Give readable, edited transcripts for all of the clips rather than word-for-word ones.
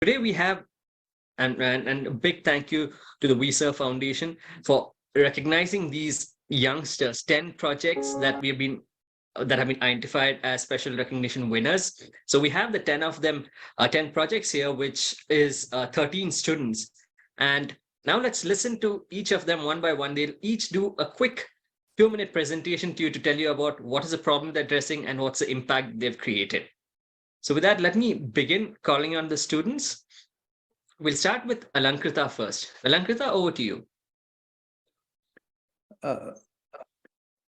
Today we have, and a big thank you to the Visa Foundation for recognizing these youngsters, 10 projects that have been identified as special recognition winners. So we have the 10 of them, 10 projects here, which is 13 students. And now let's listen to each of them one by one. They'll each do a quick 2-minute presentation to you to tell you about what is the problem they're addressing and what's the impact they've created. So with that, let me begin calling on the students. We'll start with Alankrita first. Alankrita, over to you. Good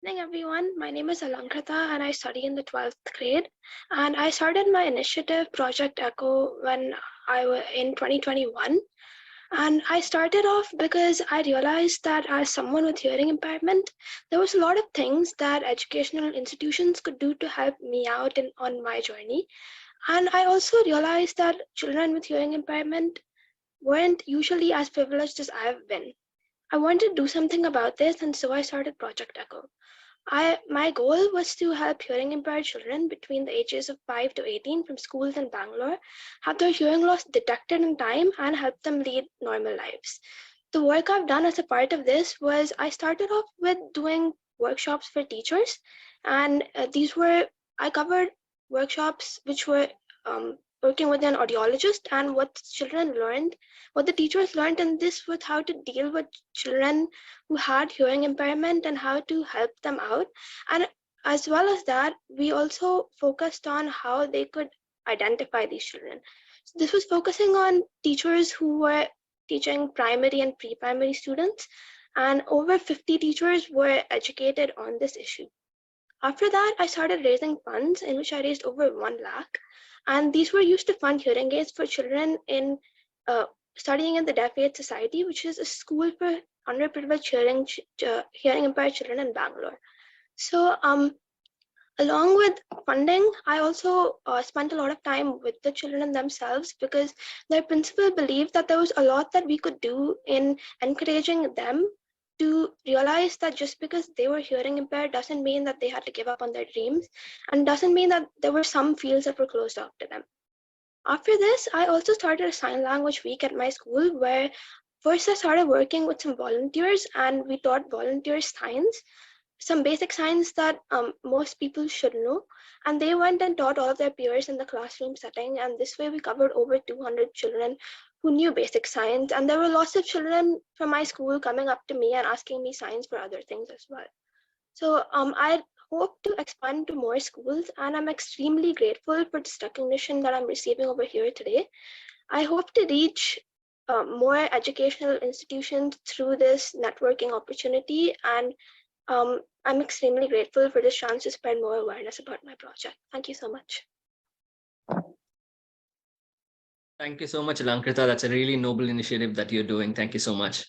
evening, everyone. My name is Alankrita and I study in the 12th grade. And I started my initiative, Project Echo, when I was in 2021. And I started off because I realized that as someone with hearing impairment, there was a lot of things that educational institutions could do to help me out on my journey. And I also realized that children with hearing impairment weren't usually as privileged as I've been. I wanted to do something about this, and so I started Project Echo. My goal was to help hearing impaired children between the ages of 5 to 18 from schools in Bangalore have their hearing loss detected in time and help them lead normal lives. The work I've done as a part of this was I started off with doing workshops for teachers, and I covered workshops which were working with an audiologist, and what the teachers learned in this was how to deal with children who had hearing impairment and how to help them out. And as well as that, we also focused on how they could identify these children. So this was focusing on teachers who were teaching primary and pre-primary students, and over 50 teachers were educated on this issue. After that, I started raising funds, in which I raised over 1 lakh, and these were used to fund hearing aids for children in studying in the Deaf Aid Society, which is a school for underprivileged hearing impaired children in Bangalore. So, along with funding, I also spent a lot of time with the children themselves, because their principal believed that there was a lot that we could do in encouraging them to realize that just because they were hearing impaired doesn't mean that they had to give up on their dreams, and doesn't mean that there were some fields that were closed off to them. After this, I also started a sign language week at my school, where first I started working with some volunteers, and we taught volunteers signs, some basic signs that most people should know. And they went and taught all of their peers in the classroom setting. And this way we covered over 200 children who knew basic signs. And there were lots of children from my school coming up to me and asking me signs for other things as well. So I hope to expand to more schools, and I'm extremely grateful for this recognition that I'm receiving over here today. I hope to reach more educational institutions through this networking opportunity, and I'm extremely grateful for this chance to spread more awareness about my project. Thank you so much. Thank you so much, Alankrita. That's a really noble initiative that you're doing. Thank you so much.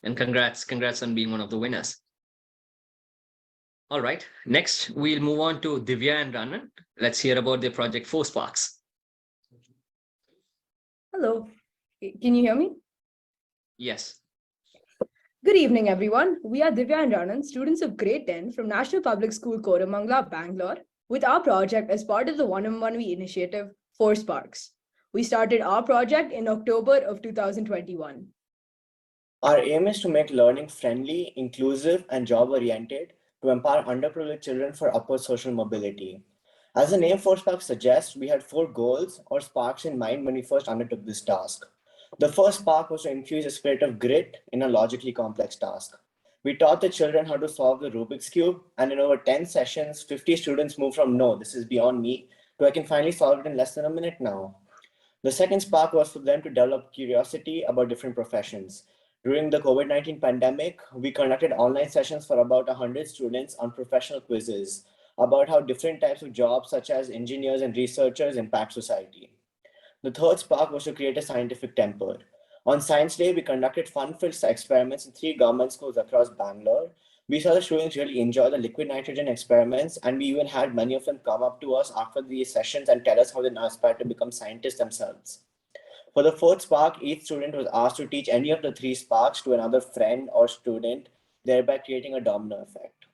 And congrats on being one of the winners. All right, next we'll move on to Divya and Ranan. Let's hear about their project 4 Sparks. Hello, can you hear me? Yes. Good evening, everyone. We are Divya and Ranan, students of grade 10 from National Public School, Koramangala, Bangalore, with our project as part of the One on One We initiative, 4 Sparks. We started our project in October of 2021. Our aim is to make learning friendly, inclusive, and job-oriented to empower underprivileged children for upward social mobility. As the name 4 Sparks suggests, we had 4 goals or sparks in mind when we first undertook this task. The first spark was to infuse a spirit of grit in a logically complex task. We taught the children how to solve the Rubik's Cube, and in over 10 sessions, 50 students moved from no, this is beyond me, to I can finally solve it in less than a minute now. The second spark was for them to develop curiosity about different professions. During the COVID-19 pandemic, we conducted online sessions for about 100 students on professional quizzes about how different types of jobs, such as engineers and researchers, impact society. The third spark was to create a scientific temper. On Science Day, we conducted fun-filled experiments in 3 government schools across Bangalore. We saw the students really enjoy the liquid nitrogen experiments, and we even had many of them come up to us after these sessions and tell us how they now aspire to become scientists themselves. For the fourth spark, each student was asked to teach any of the 3 sparks to another friend or student, thereby creating a domino effect.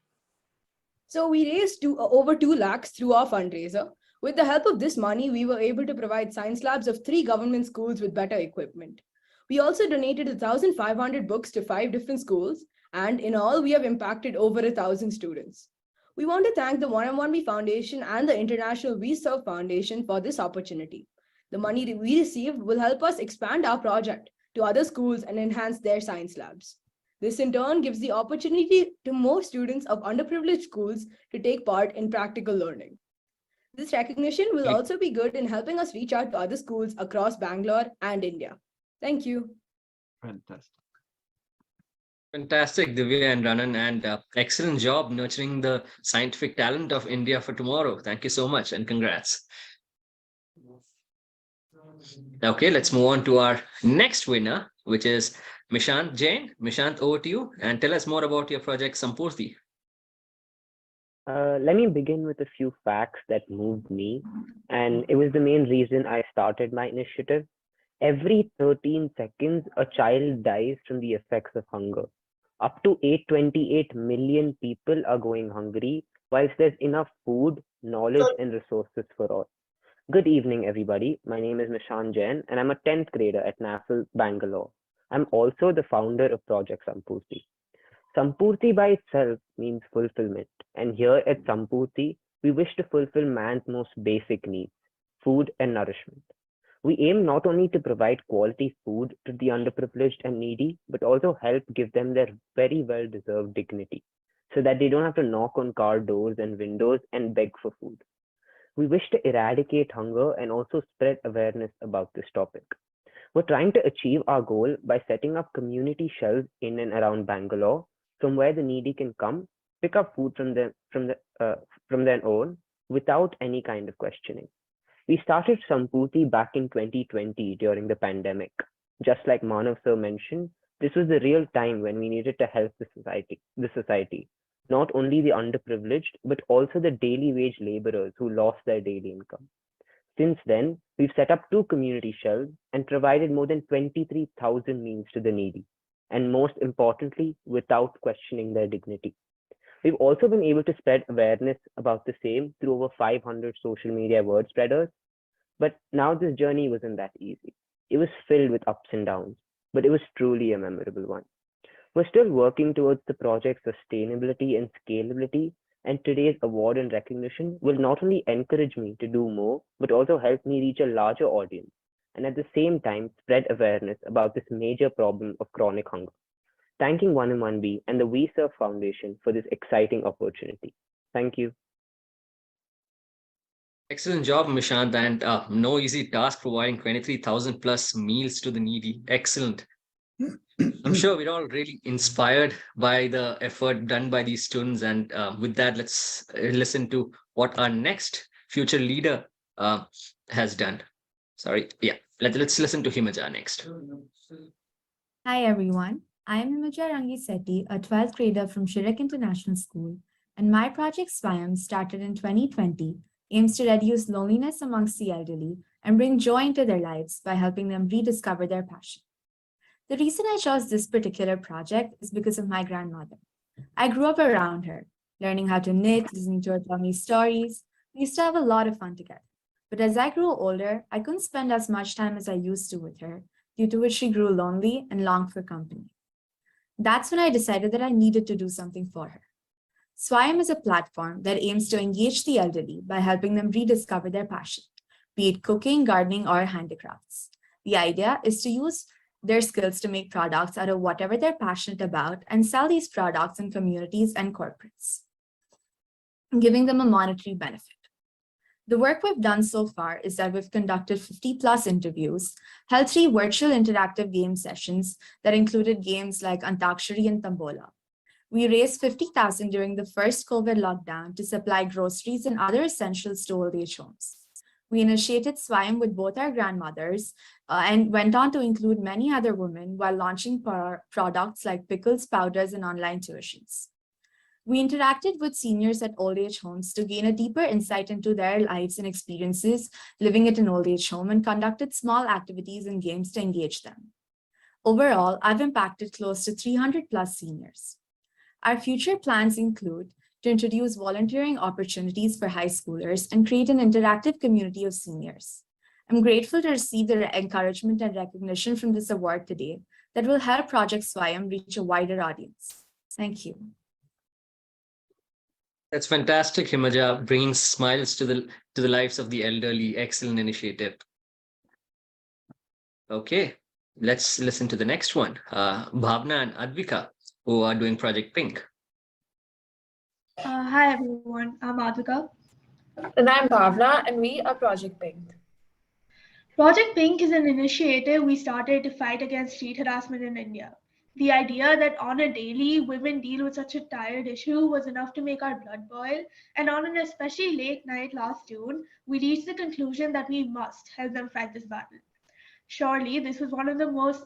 So we raised over 2 lakhs through our fundraiser. With the help of this money, we were able to provide science labs of 3 government schools with better equipment. We also donated 1,500 books to 5 different schools, and in all, we have impacted over 1,000 students. We want to thank the 1M1B Foundation and the International We Serve Foundation for this opportunity. The money that we received will help us expand our project to other schools and enhance their science labs. This in turn gives the opportunity to more students of underprivileged schools to take part in practical learning. This recognition will also be good in helping us reach out to other schools across Bangalore and India. Thank you. Fantastic. Fantastic, Divya and Ranan, and excellent job nurturing the scientific talent of India for tomorrow. Thank you so much and congrats. Okay, let's move on to our next winner, which is Mishant Jain. Mishant, over to you and tell us more about your project Sampurti. Let me begin with a few facts that moved me, and it was the main reason I started my initiative. Every 13 seconds, a child dies from the effects of hunger. Up to 828 million people are going hungry, whilst there's enough food, knowledge, and resources for all. Good evening, everybody. My name is Mishan Jain, and I'm a 10th grader at NAFL Bangalore. I'm also the founder of Project Sampurti. Sampurti by itself means fulfillment, and here at Sampurti, we wish to fulfill man's most basic needs, food and nourishment. We aim not only to provide quality food to the underprivileged and needy, but also help give them their very well deserved dignity so that they don't have to knock on car doors and windows and beg for food. We wish to eradicate hunger and also spread awareness about this topic. We're trying to achieve our goal by setting up community shelves in and around Bangalore from where the needy can come, pick up food from their own without any kind of questioning. We started Sampurti back in 2020 during the pandemic. Just like Manav sir mentioned, this was the real time when we needed to help the society, not only the underprivileged, but also the daily wage laborers who lost their daily income. Since then, we've set up 2 community shelves and provided more than 23,000 meals to the needy, and most importantly, without questioning their dignity. We've also been able to spread awareness about the same through over 500 social media word spreaders. But now this journey wasn't that easy. It was filled with ups and downs, but it was truly a memorable one. We're still working towards the project's sustainability and scalability, and today's award and recognition will not only encourage me to do more, but also help me reach a larger audience, and at the same time spread awareness about this major problem of chronic hunger. Thanking 1M1B and the We Serve Foundation for this exciting opportunity. Thank you. Excellent job, Mishant, and no easy task providing 23,000 plus meals to the needy. Excellent. I'm sure we're all really inspired by the effort done by these students. And with that, let's listen to what our next future leader has done. Sorry. Yeah. Let's listen to Himaja next. Hi, everyone. I am Himaja Rangisetti, a 12th grader from Shirak International School, and my project Swayam, started in 2020, aims to reduce loneliness amongst the elderly and bring joy into their lives by helping them rediscover their passion. The reason I chose this particular project is because of my grandmother. I grew up around her, learning how to knit, listening to her tell me stories. We used to have a lot of fun together. But as I grew older, I couldn't spend as much time as I used to with her, due to which she grew lonely and longed for company. That's when I decided that I needed to do something for her. Swayam is a platform that aims to engage the elderly by helping them rediscover their passion, be it cooking, gardening, or handicrafts. The idea is to use their skills to make products out of whatever they're passionate about and sell these products in communities and corporates, giving them a monetary benefit. The work we've done so far is that we've conducted 50 plus interviews, held 3 virtual interactive game sessions that included games like Antakshari and Tambola. We raised 50,000 during the first COVID lockdown to supply groceries and other essentials to old age homes. We initiated Swayam with both our grandmothers and went on to include many other women while launching products like pickles, powders, and online tuitions. We interacted with seniors at old age homes to gain a deeper insight into their lives and experiences living at an old age home and conducted small activities and games to engage them. Overall, I've impacted close to 300 plus seniors. Our future plans include to introduce volunteering opportunities for high schoolers and create an interactive community of seniors. I'm grateful to receive the encouragement and recognition from this award today that will help Project Swayam reach a wider audience. Thank you. That's fantastic, Himaja, bringing smiles to the lives of the elderly. Excellent initiative. Okay, let's listen to the next one. Bhavna and Advika, who are doing Project Pink. Hi everyone, I'm Advika. And I'm Bhavna, and we are Project Pink. Project Pink is an initiative we started to fight against street harassment in India. The idea that on a daily, women deal with such a tired issue was enough to make our blood boil, and on an especially late night last June, we reached the conclusion that we must help them fight this battle. Surely, this was one of the most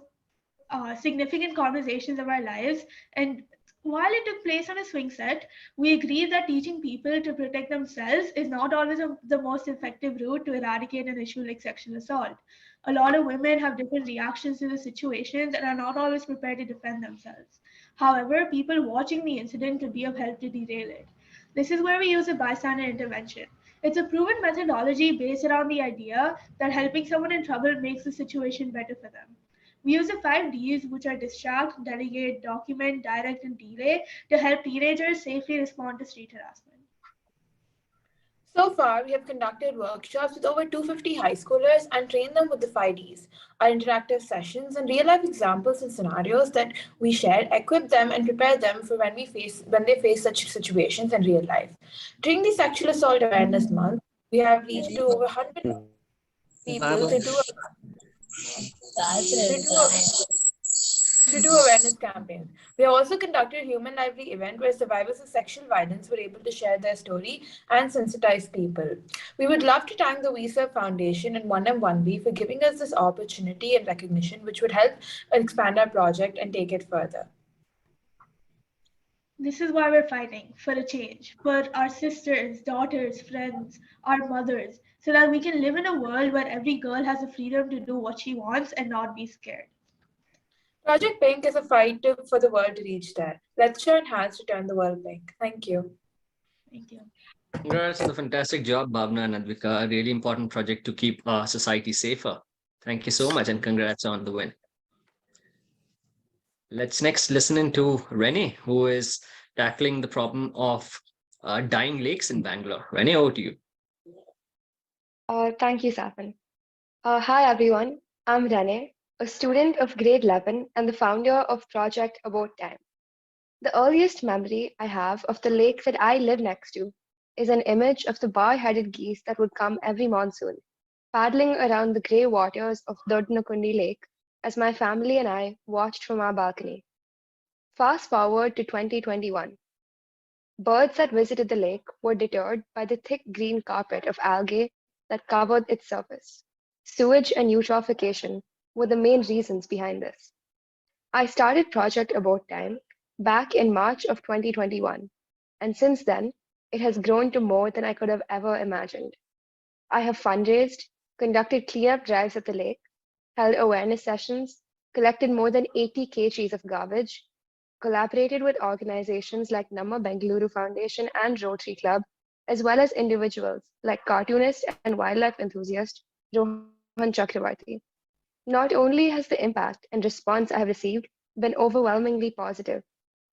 significant conversations of our lives, and while it took place on a swing set, we agreed that teaching people to protect themselves is not always the most effective route to eradicate an issue like sexual assault. A lot of women have different reactions to the situations and are not always prepared to defend themselves. However, people watching the incident could be of help to derail it. This is where we use a bystander intervention. It's a proven methodology based around the idea that helping someone in trouble makes the situation better for them. We use the 5 Ds, which are distract, delegate, document, direct, and delay, to help teenagers safely respond to street harassment. So far, we have conducted workshops with over 250 high schoolers and trained them with the 5Ds. Our interactive sessions and real-life examples and scenarios that we share equip them and prepare them for when they face such situations in real life. During the Sexual Assault Awareness Month, we have reached to over 100 people to do awareness campaigns. We have also conducted a human library event where survivors of sexual violence were able to share their story and sensitize people. We would love to thank the WeServe Foundation and 1M1B for giving us this opportunity and recognition, which would help expand our project and take it further. This is why we're fighting for a change, for our sisters, daughters, friends, our mothers, so that we can live in a world where every girl has the freedom to do what she wants and not be scared. Project Pink is a fight for the world to reach there. Let's join hands to turn the world pink. Thank you. Thank you. Congrats on the fantastic job, Bhavna and Advika. A really important project to keep our society safer. Thank you so much, and congrats on the win. Let's next listen into Renee, who is tackling the problem of dying lakes in Bangalore. Renee, over to you. Thank you, Safan. Hi, everyone. I'm Renee, a student of grade 11 and the founder of Project About Time. The earliest memory I have of the lake that I live next to is an image of the bar-headed geese that would come every monsoon, paddling around the grey waters of Dodnakundi Lake as my family and I watched from our balcony. Fast forward to 2021. Birds that visited the lake were deterred by the thick green carpet of algae that covered its surface. Sewage and eutrophication were the main reasons behind this. I started Project About Time back in March of 2021, and since then, it has grown to more than I could have ever imagined. I have fundraised, conducted cleanup drives at the lake, held awareness sessions, collected more than 80 kgs of garbage, collaborated with organizations like Namma Bengaluru Foundation and Rotary Club, as well as individuals like cartoonist and wildlife enthusiast Rohan Chakravarti. Not only has the impact and response I have received been overwhelmingly positive,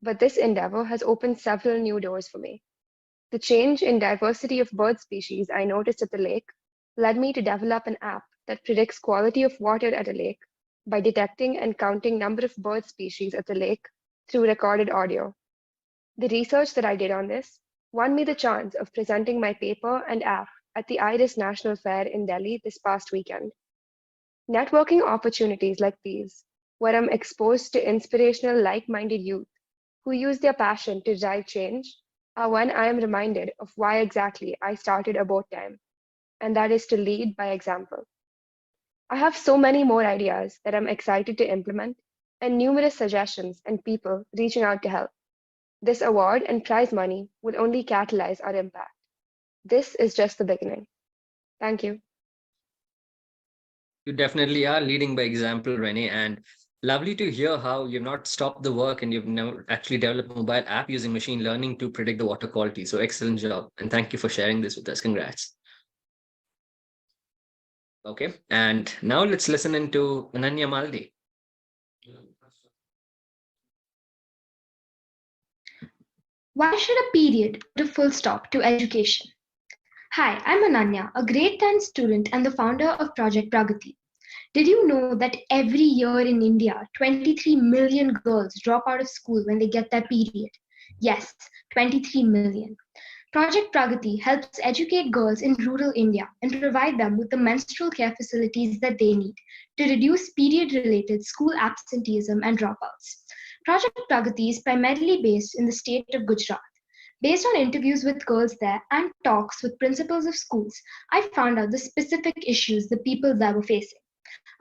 but this endeavor has opened several new doors for me. The change in diversity of bird species I noticed at the lake led me to develop an app that predicts quality of water at a lake by detecting and counting number of bird species at the lake through recorded audio. The research that I did on this won me the chance of presenting my paper and app at the IRIS National Fair in Delhi this past weekend. Networking opportunities like these, where I'm exposed to inspirational, like-minded youth who use their passion to drive change, are when I am reminded of why exactly I started About Time, and that is to lead by example. I have so many more ideas that I'm excited to implement, and numerous suggestions and people reaching out to help. This award and prize money will only catalyze our impact. This is just the beginning. Thank you. You definitely are leading by example, Renee, and Lovely to hear how you've not stopped the work and you've now actually developed a mobile app using machine learning to predict the water quality. So excellent job. And thank you for sharing this with us. Congrats. Okay. And now let's listen into Ananya Maldi. Why should a period put a full stop to education? Hi, I'm Ananya, a grade 10 student and the founder of Project Pragati. Did you know that every year in India, 23 million girls drop out of school when they get their period? Yes, 23 million. Project Pragati helps educate girls in rural India and provide them with the menstrual care facilities that they need to reduce period-related school absenteeism and dropouts. Project Pragati is primarily based in the state of Gujarat. Based on interviews with girls there and talks with principals of schools, I found out the specific issues the people there were facing.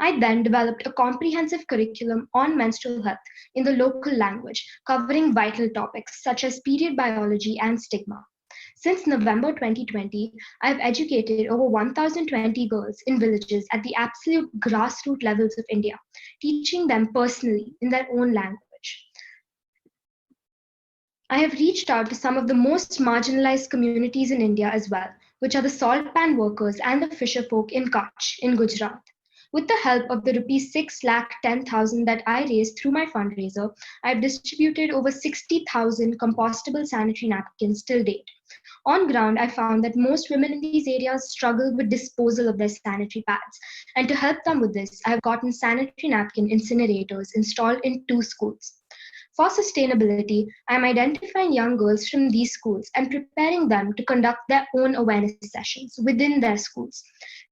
I then developed a comprehensive curriculum on menstrual health in the local language, covering vital topics such as period biology and stigma. Since November 2020, I have educated over 1,020 girls in villages at the absolute grassroots levels of India, teaching them personally in their own language. I have reached out to some of the most marginalized communities in India as well, which are the salt pan workers and the fisher folk in Kutch in Gujarat. With the help of the rupees 6,10,000 that I raised through my fundraiser, I have distributed over 60,000 compostable sanitary napkins till date. On ground, I found that most women in these areas struggle with disposal of their sanitary pads. And to help them with this, I have gotten sanitary napkin incinerators installed in 2 schools. For sustainability, I am identifying young girls from these schools and preparing them to conduct their own awareness sessions within their schools.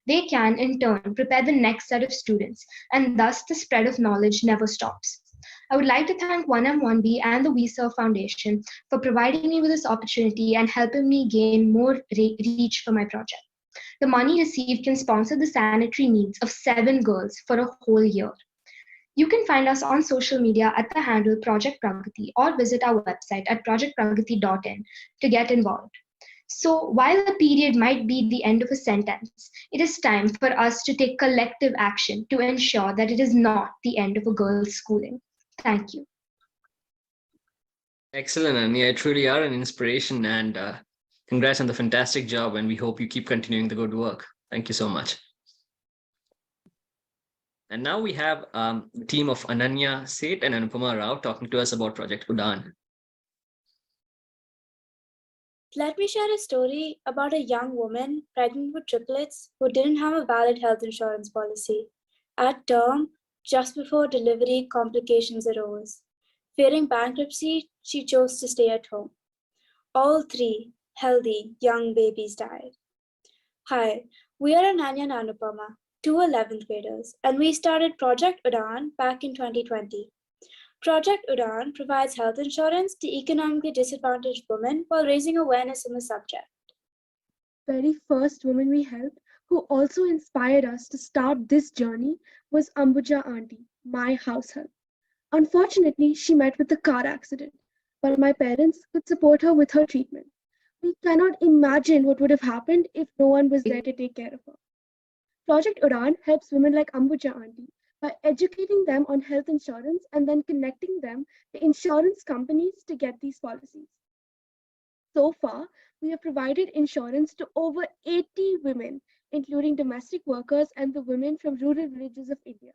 They can, in turn, prepare the next set of students, and thus the spread of knowledge never stops. I would like to thank 1M1B and the WeServe Foundation for providing me with this opportunity and helping me gain more reach for my project. The money received can sponsor the sanitary needs of 7 girls for a whole year. You can find us on social media at the handle Project Pragati or visit our website at projectpragati.in to get involved. So, while a period might be the end of a sentence, it is time for us to take collective action to ensure that it is not the end of a girl's schooling. Thank you. Excellent, Anya. You truly are an inspiration, and congrats on the fantastic job. And we hope you keep continuing the good work. Thank you so much. And now we have the team of Ananya Seth and Anupama Rao talking to us about Project Udan. Let me share a story about a young woman pregnant with triplets who didn't have a valid health insurance policy. At term, just before delivery, complications arose. Fearing bankruptcy, she chose to stay at home. All 3 healthy young babies died. Hi, we are Ananya and Anupama, 2 11th graders, and we started Project Udan back in 2020. Project Udan provides health insurance to economically disadvantaged women while raising awareness on the subject. Very first woman we helped, who also inspired us to start this journey, was Ambuja Auntie, my house help. Unfortunately, she met with a car accident, but my parents could support her with her treatment. We cannot imagine what would have happened if no one was there to take care of her. Project Udan helps women like Ambuja Auntie by educating them on health insurance and then connecting them to insurance companies to get these policies. So far, we have provided insurance to over 80 women, including domestic workers and the women from rural villages of India.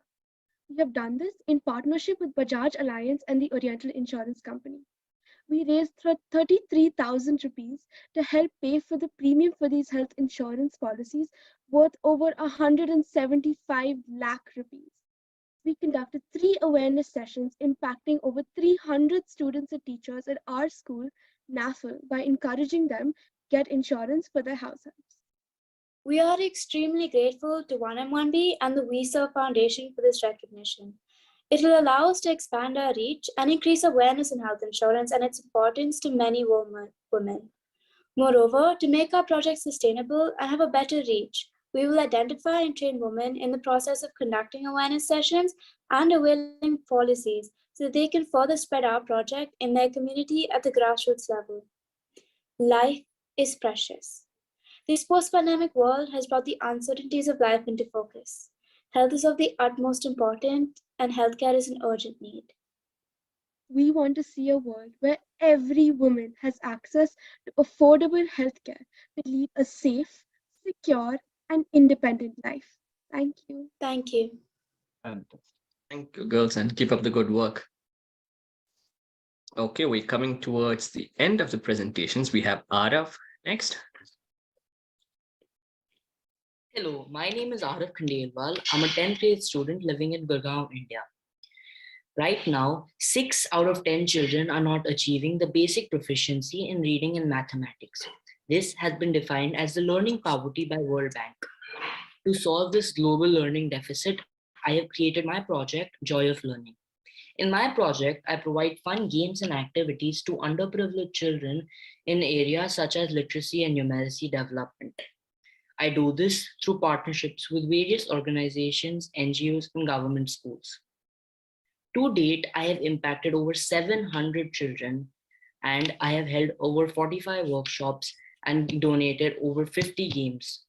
We have done this in partnership with Bajaj Alliance and the Oriental Insurance Company. We raised 33,000 rupees to help pay for the premium for these health insurance policies worth over 175 lakh rupees. We conducted 3 awareness sessions impacting over 300 students and teachers at our school, NAFL, by encouraging them to get insurance for their households. We are extremely grateful to 1M1B and the WeServe Foundation for this recognition. It will allow us to expand our reach and increase awareness in health insurance and its importance to many women. Moreover, to make our project sustainable and have a better reach, we will identify and train women in the process of conducting awareness sessions and availing policies so that they can further spread our project in their community at the grassroots level. Life is precious. This post-pandemic world has brought the uncertainties of life into focus. Health is of the utmost importance, and healthcare is an urgent need. We want to see a world where every woman has access to affordable healthcare to lead a safe, secure, and independent life. Thank you. Thank you. Thank you, girls, and keep up the good work. Okay, we're coming towards the end of the presentations. We have Arav next. Hello, my name is Arif Khandelwal. I'm a 10th grade student living in Gurgaon, India. Right now, 6 out of 10 children are not achieving the basic proficiency in reading and mathematics. This has been defined as the learning poverty by World Bank. To solve this global learning deficit, I have created my project, Joy of Learning. In my project, I provide fun games and activities to underprivileged children in areas such as literacy and numeracy development. I do this through partnerships with various organizations, NGOs, and government schools. To date, I have impacted over 700 children, and I have held over 45 workshops and donated over 50 games.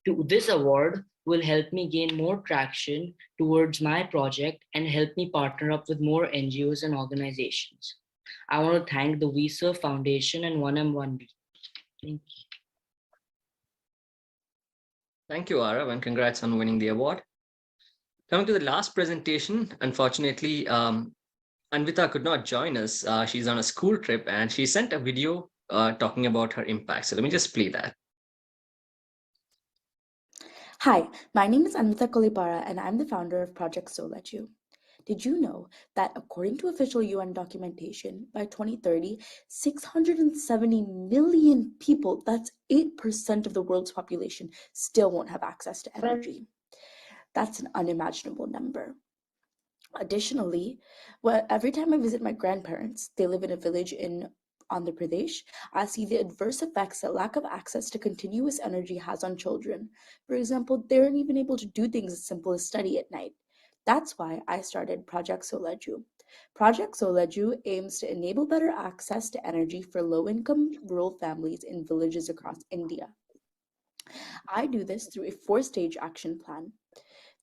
This award will help me gain more traction towards my project and help me partner up with more NGOs and organizations. I want to thank the WeServe Foundation and 1M1B. Thank you. Thank you, Arav, and congrats on winning the award. Coming to the last presentation, unfortunately, Anvita could not join us. She's on a school trip and she sent a video talking about her impact. So let me just play that. Hi, my name is Anvita Kolipara and I'm the founder of Project Soleju. Did you know that according to official UN documentation, by 2030, 670 million people, that's 8% of the world's population, still won't have access to energy? That's an unimaginable number. Additionally, every time I visit my grandparents, they live in a village in Andhra Pradesh, I see the adverse effects that lack of access to continuous energy has on children. For example, they aren't even able to do things as simple as study at night. That's why I started Project Soleju. Project Soleju aims to enable better access to energy for low-income rural families in villages across India. I do this through a 4-stage action plan.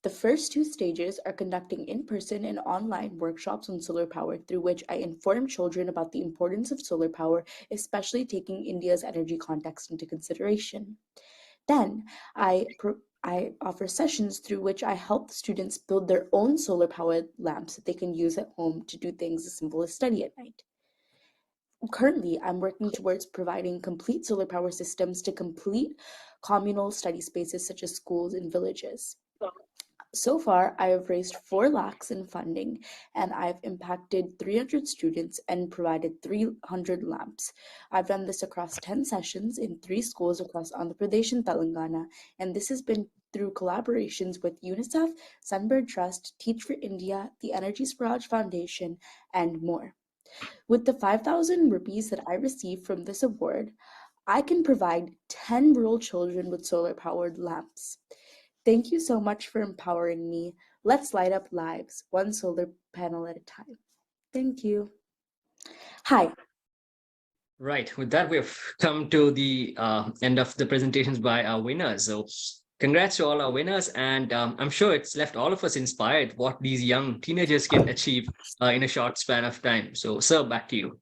The first 2 stages are conducting in-person and online workshops on solar power, through which I inform children about the importance of solar power, especially taking India's energy context into consideration. Then I offer sessions through which I help the students build their own solar-powered lamps that they can use at home to do things as simple as study at night. Currently, I'm working towards providing complete solar power systems to complete communal study spaces such as schools and villages. So far, I have raised 4 lakhs in funding, and I've impacted 300 students and provided 300 lamps. I've done this across 10 sessions in 3 schools across Andhra Pradesh and Telangana, and this has been through collaborations with UNICEF, Sunbird Trust, Teach for India, the Energy Swaraj Foundation, and more. With the 5,000 rupees that I received from this award, I can provide 10 rural children with solar-powered lamps. Thank you so much for empowering me. Let's light up lives, one solar panel at a time. Thank you. Hi. Right. With that, we've come to the end of the presentations by our winners. So congrats to all our winners. And I'm sure it's left all of us inspired what these young teenagers can achieve in a short span of time. So, sir, back to you.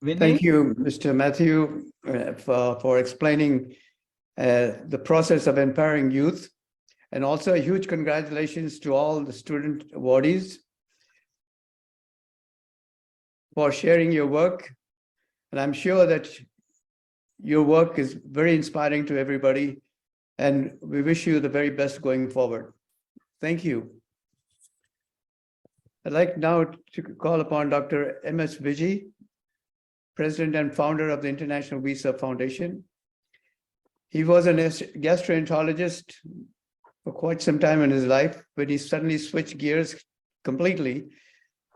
Thank you, Mr. Matthew, for explaining the process of empowering youth, and also a huge congratulations to all the student awardees for sharing your work. And I'm sure that your work is very inspiring to everybody, and we wish you the very best going forward. Thank you. I'd like now to call upon Dr. M.S. Vijay, President and founder of the International WeServe Foundation. He was a gastroenterologist for quite some time in his life, but he suddenly switched gears completely,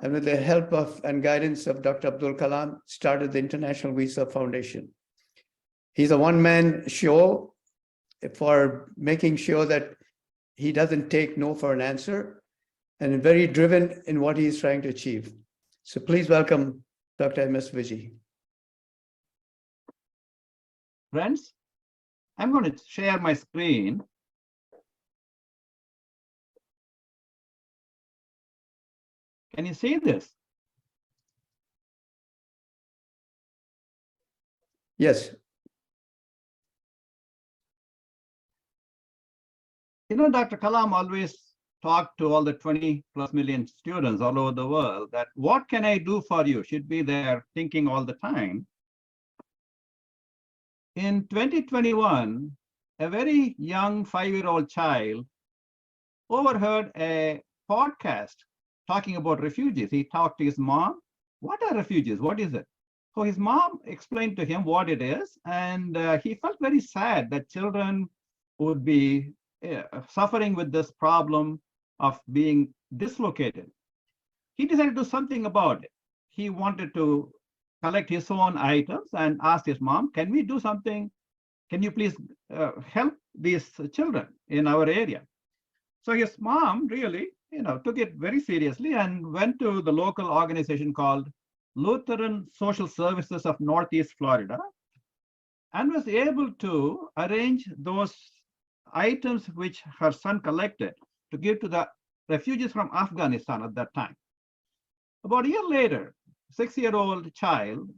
and with the help of and guidance of Dr. Abdul Kalam, started the International WeServe Foundation. He's a one-man show for making sure that he doesn't take no for an answer, and very driven in what he's trying to achieve. So please welcome Dr. M.S. Vijay. Friends, I'm going to share my screen. Can you see this? Yes. Dr. Kalam always talked to all the 20+ million students all over the world that what can I do for you should be there thinking all the time. In 2021, a very young 5-year-old child overheard a podcast talking about refugees. He talked to his mom. What are refugees? What is it? So his mom explained to him what it is, and he felt very sad that children would be suffering with this problem of being dislocated. He decided to do something about it. He wanted to collect his own items and asked his mom, can we do something? Can you please help these children in our area? So his mom really, took it very seriously and went to the local organization called Lutheran Social Services of Northeast Florida and was able to arrange those items which her son collected to give to the refugees from Afghanistan at that time. About a year later, 6-year-old child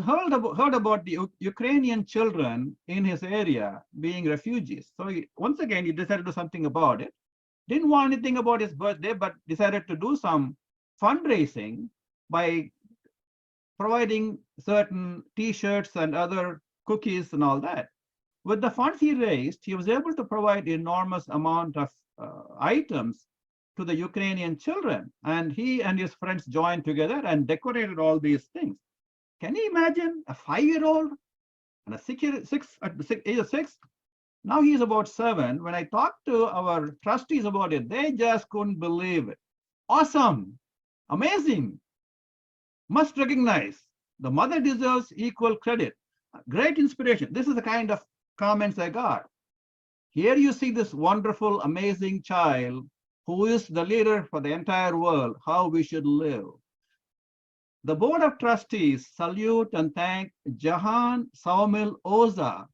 heard about the Ukrainian children in his area being refugees. So once again, he decided to do something about it. Didn't want anything about his birthday, but decided to do some fundraising by providing certain T-shirts and other cookies and all that. With the funds he raised, he was able to provide enormous amount of items to the Ukrainian children. And he and his friends joined together and decorated all these things. Can you imagine a 5-year-old and at the age of 6? Now he's about 7. When I talked to our trustees about it, they just couldn't believe it. Awesome, amazing, must recognize. The mother deserves equal credit. Great inspiration. This is the kind of comments I got. Here you see this wonderful, amazing child who is the leader for the entire world, how we should live. The Board of Trustees salute and thank Jahan Saumil Oza,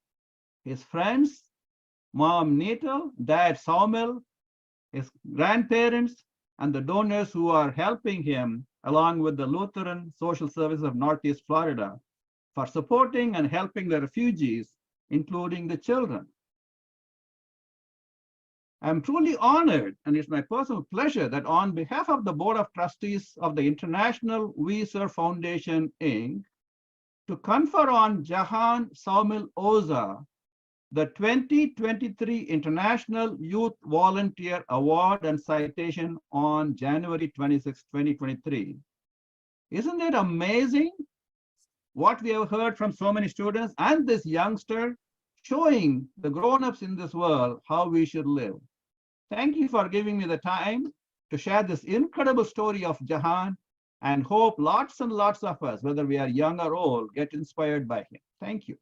his friends, Mom Neetal, Dad Saumil, his grandparents, and the donors who are helping him, along with the Lutheran Social Service of Northeast Florida, for supporting and helping the refugees, including the children. I'm truly honored, and it's my personal pleasure that on behalf of the Board of Trustees of the International We Serve Foundation, Inc., to confer on Jahan Saumil Oza the 2023 International Youth Volunteer Award and Citation on January 26, 2023. Isn't it amazing what we have heard from so many students and this youngster showing the grown-ups in this world how we should live? Thank you for giving me the time to share this incredible story of Jahan, and hope lots and lots of us, whether we are young or old, get inspired by him. Thank you.